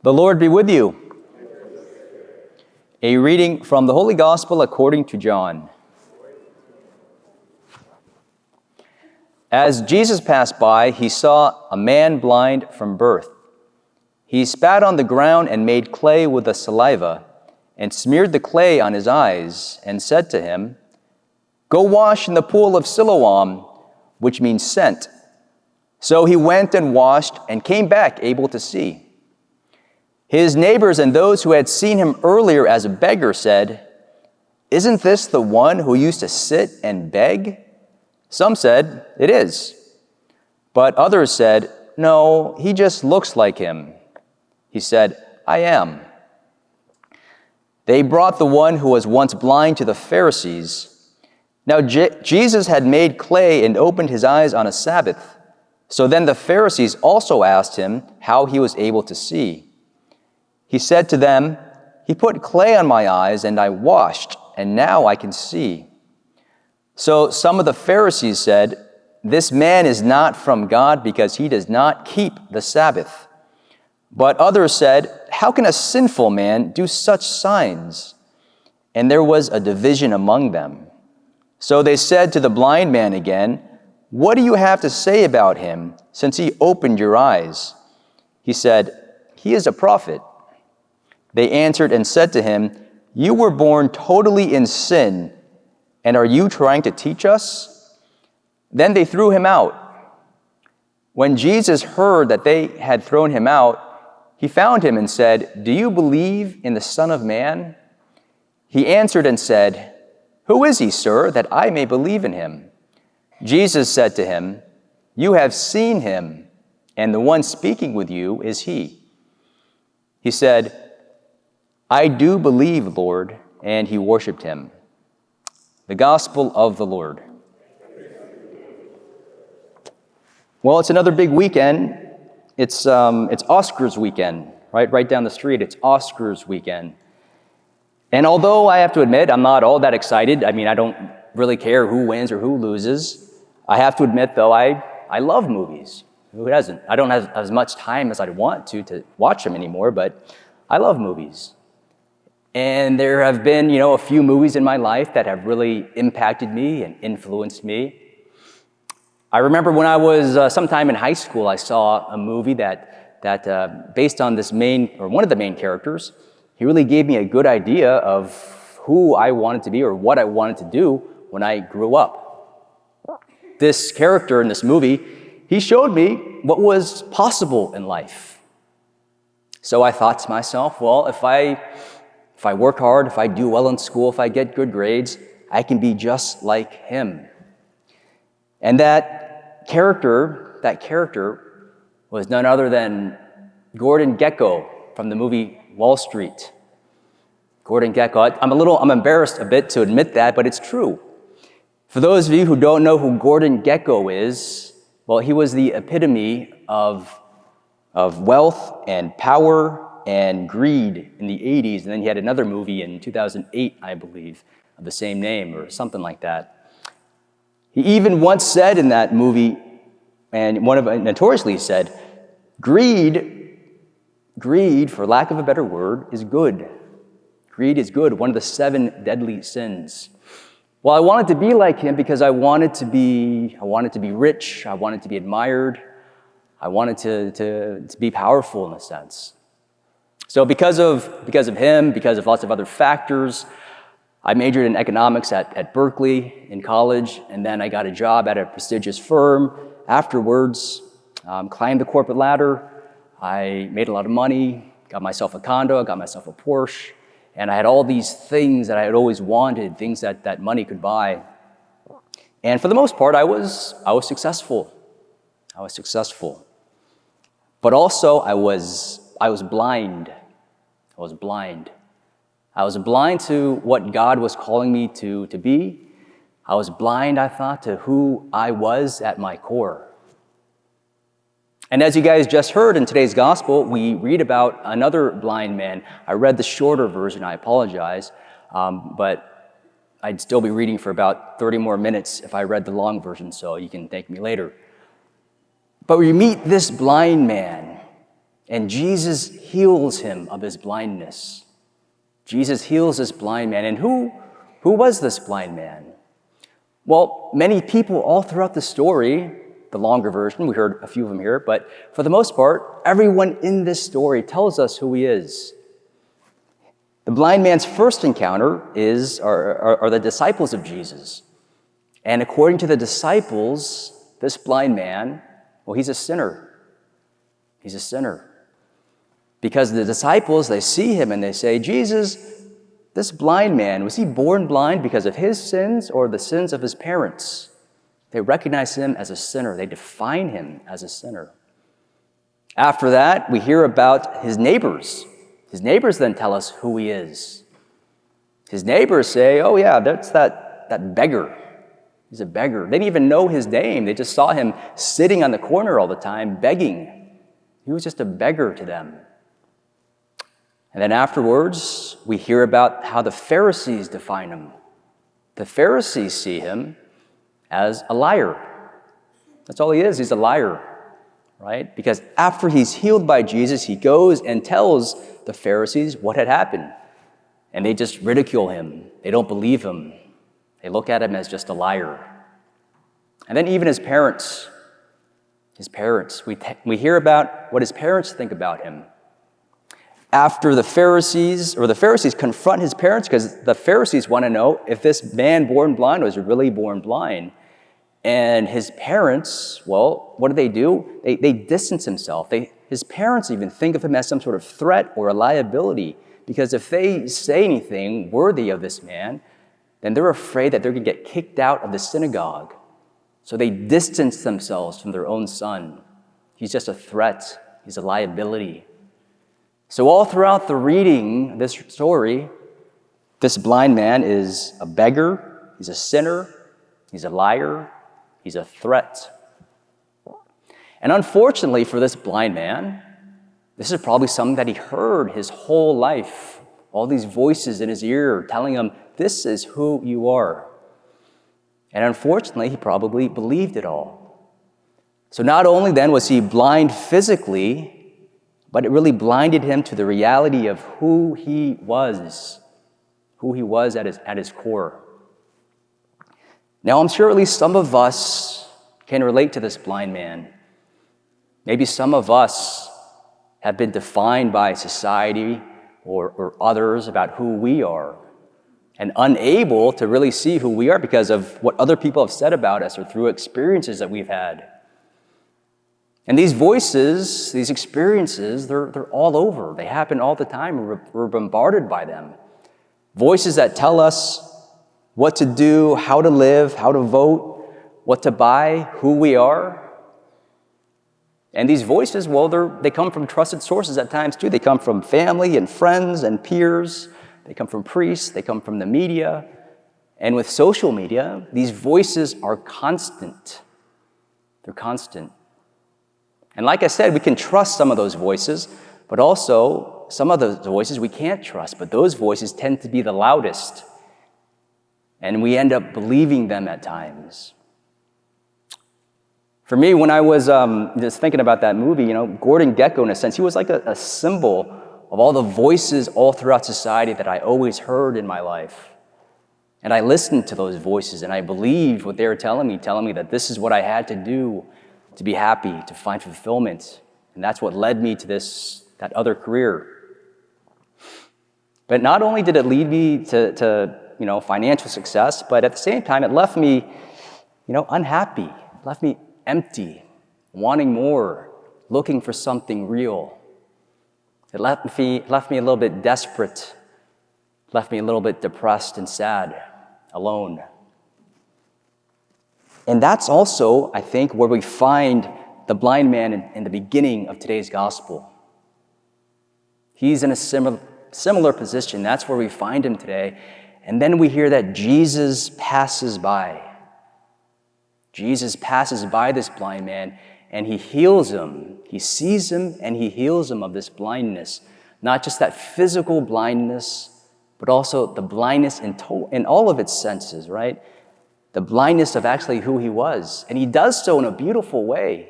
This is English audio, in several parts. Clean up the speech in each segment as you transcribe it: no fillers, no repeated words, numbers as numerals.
The Lord be with you. A reading from the Holy Gospel according to John. As Jesus passed by, he saw a man blind from birth. He spat on the ground and made clay with the saliva, and smeared the clay on his eyes, and said to him, "Go wash in the Pool of Siloam," which means sent. So he went and washed and came back able to see. His neighbors and those who had seen him earlier as a beggar said, "Isn't this the one who used to sit and beg?" Some said, "It is." But others said, "No, he just looks like him." He said, "I am." They brought the one who was once blind to the Pharisees. Now Jesus had made clay and opened his eyes on a Sabbath. So then the Pharisees also asked him how he was able to see. He said to them, "He put clay on my eyes, and I washed, and now I can see." So some of the Pharisees said, "This man is not from God because he does not keep the Sabbath." But others said, "How can a sinful man do such signs?" And there was a division among them. So they said to the blind man again, "What do you have to say about him, since he opened your eyes?" He said, "He is a prophet." They answered and said to him, "You were born totally in sin, and are you trying to teach us?" Then they threw him out. When Jesus heard that they had thrown him out, he found him and said, "Do you believe in the Son of Man?" He answered and said, "Who is he, sir, that I may believe in him?" Jesus said to him, "You have seen him, and the one speaking with you is he." He said, "I do believe, Lord," and he worshiped him. The Gospel of the Lord. Well, it's another big weekend. It's Oscars weekend, right down the street. It's Oscars weekend. And although I have to admit I'm not all that excited, I don't really care who wins or who loses. I have to admit, though, I love movies. Who doesn't? I don't have as much time as I'd want to watch them anymore, but I love movies. And there have been, a few movies in my life that have really impacted me and influenced me. I remember when I was sometime in high school, I saw a movie that based on one of the main characters, he really gave me a good idea of who I wanted to be or what I wanted to do when I grew up. This character in this movie, he showed me what was possible in life. So I thought to myself, well, if I work hard, if I do well in school, if I get good grades, I can be just like him. And that character was none other than Gordon Gekko from the movie Wall Street. Gordon Gekko. I'm embarrassed a bit to admit that, but it's true. For those of you who don't know who Gordon Gekko is, well, he was the epitome of wealth and power and greed in the 80s, and then he had another movie in 2008, I believe, of the same name or something like that. He even once said in that movie, and notoriously said, greed, for lack of a better word, is good. Greed is good, one of the 7 deadly sins. Well, I wanted to be like him because I wanted to be rich, I wanted to be admired, I wanted to be powerful in a sense. So because of him, because of lots of other factors, I majored in economics at Berkeley in college, and then I got a job at a prestigious firm. Afterwards, climbed the corporate ladder. I made a lot of money, got myself a condo, got myself a Porsche, and I had all these things that I had always wanted, things that money could buy. And for the most part, I was successful. I was successful. But also, I was blind. I was blind. I was blind to what God was calling me to be. I was blind, I thought, to who I was at my core. And as you guys just heard in today's gospel, we read about another blind man. I read the shorter version, I apologize, but I'd still be reading for about 30 more minutes if I read the long version, so you can thank me later. But we meet this blind man, And Jesus heals him of his blindness. Jesus heals this blind man. And who was this blind man? Well, many people all throughout the story, the longer version, we heard a few of them here, but for the most part, everyone in this story tells us who he is. The blind man's first encounter are the disciples of Jesus. And according to the disciples, this blind man, well, he's a sinner. He's a sinner. Because the disciples, they see him and they say, Jesus, this blind man, was he born blind because of his sins or the sins of his parents? They recognize him as a sinner. They define him as a sinner. After that, we hear about his neighbors. His neighbors then tell us who he is. His neighbors say, oh yeah, that's that beggar. He's a beggar. They didn't even know his name. They just saw him sitting on the corner all the time, begging. He was just a beggar to them. And then afterwards, we hear about how the Pharisees define him. The Pharisees see him as a liar. That's all he is. He's a liar, right? Because after he's healed by Jesus, he goes and tells the Pharisees what had happened. And they just ridicule him. They don't believe him. They look at him as just a liar. And then even his parents, we hear about what his parents think about him. After the Pharisees confront his parents, because the Pharisees want to know if this man born blind was really born blind. And his parents, well, what do? They distance himself. His parents even think of him as some sort of threat or a liability, because if they say anything worthy of this man, then they're afraid that they're going to get kicked out of the synagogue. So they distance themselves from their own son. He's just a threat. He's a liability. So all throughout the reading of this story, this blind man is a beggar, he's a sinner, he's a liar, he's a threat. And unfortunately for this blind man, this is probably something that he heard his whole life. All these voices in his ear telling him, this is who you are. And unfortunately, he probably believed it all. So not only then was he blind physically, but it really blinded him to the reality of who he was at his core. Now, I'm sure at least some of us can relate to this blind man. Maybe some of us have been defined by society or others about who we are, and unable to really see who we are because of what other people have said about us or through experiences that we've had. And these voices, these experiences, they're all over. They happen all the time. We're bombarded by them. Voices that tell us what to do, how to live, how to vote, what to buy, who we are. And these voices, well, they come from trusted sources at times too. They come from family and friends and peers. They come from priests. They come from the media. And with social media, these voices are constant. They're constant. And like I said, we can trust some of those voices, but also some of those voices we can't trust. But those voices tend to be the loudest. And we end up believing them at times. For me, when I was just thinking about that movie, Gordon Gekko, in a sense, he was like a symbol of all the voices all throughout society that I always heard in my life. And I listened to those voices, and I believed what they were telling me that this is what I had to do to be happy, to find fulfillment. And that's what led me to that other career. But not only did it lead me to financial success, but at the same time, it left me, unhappy. It left me empty, wanting more, looking for something real. It left me a little bit desperate, left me a little bit depressed and sad, alone. And that's also, I think, where we find the blind man in the beginning of today's gospel. He's in a similar position. That's where we find him today. And then we hear that Jesus passes by. Jesus passes by this blind man, and he heals him. He sees him, and he heals him of this blindness. Not just that physical blindness, but also the blindness in all of its senses, right? The blindness of actually who he was. And he does so in a beautiful way,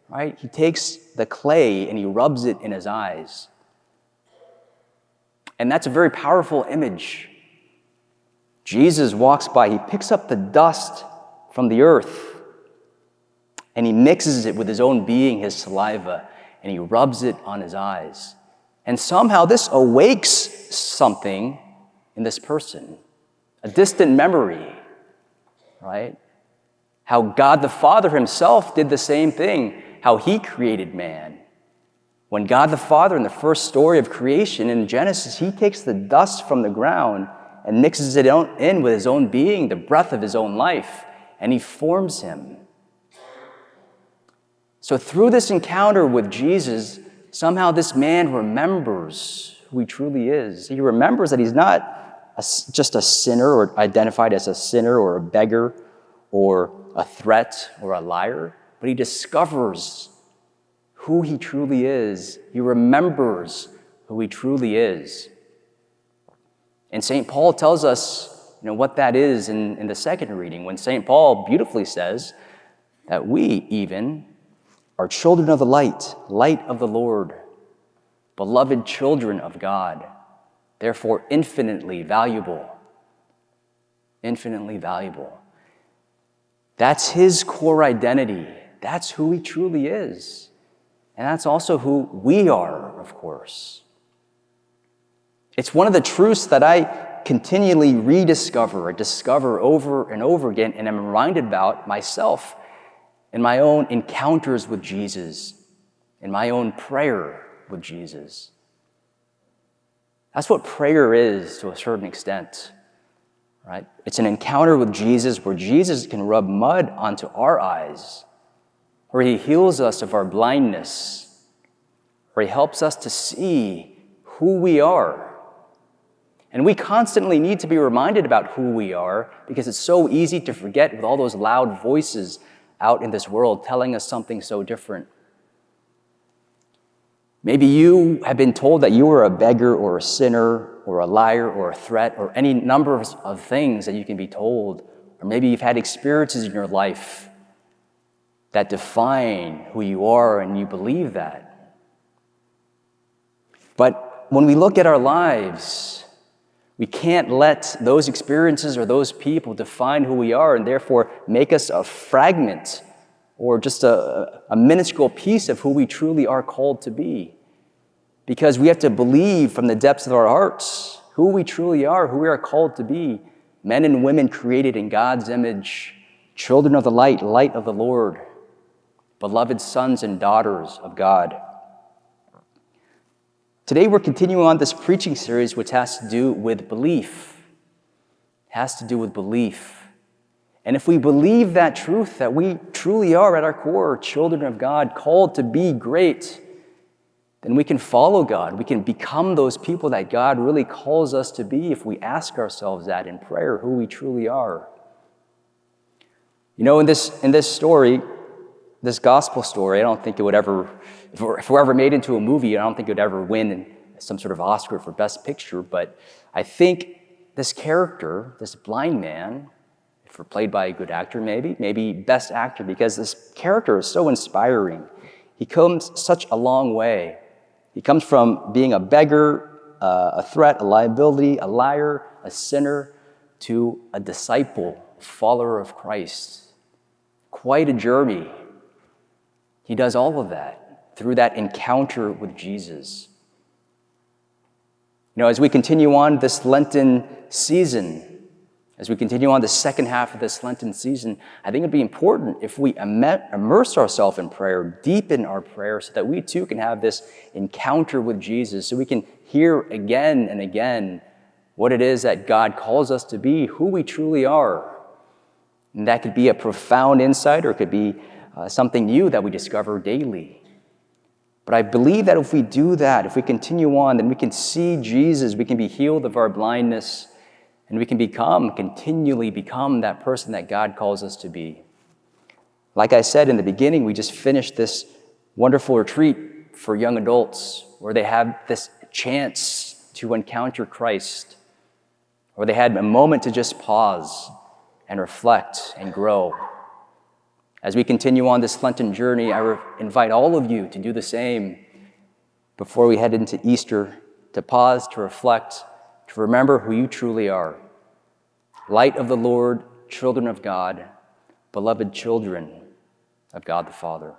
right? He takes the clay and he rubs it in his eyes. And that's a very powerful image. Jesus walks by, he picks up the dust from the earth and he mixes it with his own being, his saliva, and he rubs it on his eyes. And somehow this awakes something in this person, a distant memory, right? How God the Father himself did the same thing, how he created man. When God the Father, in the first story of creation in Genesis, he takes the dust from the ground and mixes it in with his own being, the breath of his own life, and he forms him. So through this encounter with Jesus, somehow this man remembers who he truly is. He remembers that he's not just a sinner or identified as a sinner or a beggar or a threat or a liar, but he discovers who he truly is. He remembers who he truly is. And St. Paul tells us, what that is in the second reading, when St. Paul beautifully says that we even are children of the light of the Lord, beloved children of God, therefore infinitely valuable. Infinitely valuable. That's his core identity. That's who he truly is. And that's also who we are, of course. It's one of the truths that I continually rediscover, I discover over and over again, and I'm reminded about myself in my own encounters with Jesus, in my own prayer with Jesus. That's what prayer is to a certain extent, right? It's an encounter with Jesus where Jesus can rub mud onto our eyes, where he heals us of our blindness, where he helps us to see who we are. And we constantly need to be reminded about who we are because it's so easy to forget with all those loud voices out in this world telling us something so different. Maybe you have been told that you are a beggar or a sinner or a liar or a threat or any number of things that you can be told. Or maybe you've had experiences in your life that define who you are and you believe that. But when we look at our lives, we can't let those experiences or those people define who we are and therefore make us a fragment or just a minuscule piece of who we truly are called to be. Because we have to believe from the depths of our hearts who we truly are, who we are called to be, men and women created in God's image, children of the light of the Lord, beloved sons and daughters of God. Today we're continuing on this preaching series which has to do with belief. It has to do with belief. And if we believe that truth, that we truly are at our core children of God, called to be great, then we can follow God. We can become those people that God really calls us to be if we ask ourselves that in prayer, who we truly are. In this story, this gospel story, I don't think it would ever, if it were ever made into a movie, I don't think it would ever win some sort of Oscar for Best Picture, but I think this character, this blind man, if we're played by a good actor maybe Best Actor, because this character is so inspiring. He comes such a long way. He comes from being a beggar, a threat, a liability, a liar, a sinner, to a disciple, a follower of Christ. Quite a journey. He does all of that through that encounter with Jesus. As we continue on this Lenten season, as we continue on the second half of this Lenten season, I think it'd be important if we immerse ourselves in prayer, deepen our prayer, so that we too can have this encounter with Jesus, so we can hear again and again what it is that God calls us to be, who we truly are. And that could be a profound insight, or it could be something new that we discover daily. But I believe that if we do that, if we continue on, then we can see Jesus, we can be healed of our blindness, and we can continually become that person that God calls us to be. Like I said in the beginning, we just finished this wonderful retreat for young adults where they have this chance to encounter Christ, where they had a moment to just pause and reflect and grow. As we continue on this Lenten journey, I invite all of you to do the same before we head into Easter, to pause, to reflect, to remember who you truly are. Light of the Lord, children of God, beloved children of God the Father.